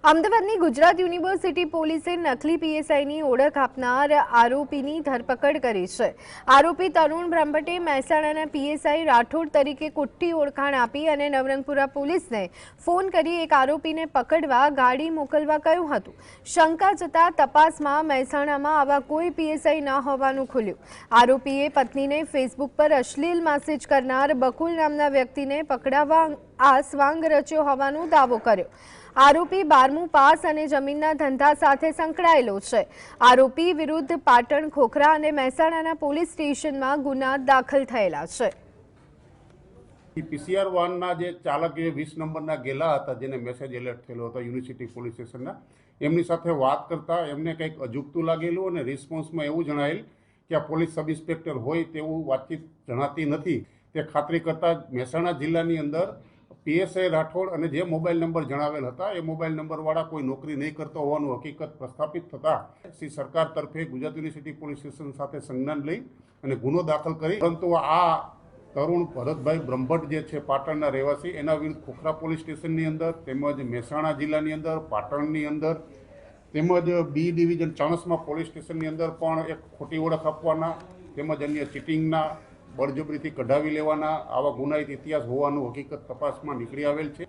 અમદાવાદની ગુજરાત યુનિવર્સિટી પોલીસે નકલી પીએસઆઈની ઓળખ આપનાર આરોપીની ધરપકડ કરી છે। આરોપી તરુણ બ્રહ્મભટ્ટે મહેસાણાના પીએસઆઈ રાઠોડ તરીકે ખોટી ઓળખાણ આપી અને નવરંગપુરા પોલીસને ફોન કરી એક આરોપીને પકડવા ગાડી મોકલવા કહ્યું હતું। શંકા જતા તપાસમાં મહેસાણામાં આવા કોઈ પીએસઆઈ ન હોવાનું ખુલ્યું। આરોપીએ પત્નીને ફેસબુક પર અશ્લીલ મેસેજ કરનાર બકુલ નામના વ્યક્તિને પકડાવવા આ સ્વાંગ રચ્યો હોવાનો દાવો કર્યો। આરોપી 12મું પાસ અને જમીનના ધંધા સાથે સંકળાયેલો છે। આરોપી વિરુદ્ધ પાટણ, ખોખરા અને મહેસાણાના પોલીસ સ્ટેશનમાં ગુના દાખલ થયેલા છે। પીસીઆર વાનના જે ચાલક 20 નંબરના ગેલા હતા, જેને મેસેજ એલર્ટ થયેલો હતો યુનિવર્સિટી પોલીસ સ્ટેશનના, એમની સાથે વાત કરતા એમને કંઈક અજુગતું લાગેલું અને રિસ્પોન્સમાં એવું જણાયેલ કે આ પોલીસ સબ ઇન્સ્પેક્ટર હોય તેવું વાતચીત જણાતી નથી। તે ખાતરી કરતા મહેસાણા જિલ્લાની અંદર પીએસઆઈ રાઠોડ અને જે મોબાઈલ નંબર જણાવેલ હતા એ મોબાઈલ નંબરવાળા કોઈ નોકરી નહીં કરતો હોવાનું હકીકત પ્રસ્થાપિત થતાં શ્રી સરકાર તરફે ગુજરાત યુનિવર્સિટી પોલીસ સ્ટેશન સાથે સંજ્ઞાન લઈ અને ગુનો દાખલ કરી, પરંતુ આ તરુણ ભરતભાઈ બ્રહ્મભટ્ટ જે છે પાટણના રહેવાસી, એના વિરુદ્ધ ખોખરા પોલીસ સ્ટેશનની અંદર તેમજ મહેસાણા જિલ્લાની અંદર, પાટણની અંદર તેમજ બી ડિવિઝન ચાણસ્મા પોલીસ સ્ટેશનની અંદર પણ એક ખોટી ઓળખ આપવાના તેમજ અન્ય ચીટિંગના, બળજબરીથી કઢાવી લેવાના આવા ગુનાહિત ઇતિહાસ હોવાનું હકીકત તપાસમાં નીકળી આવેલ છે।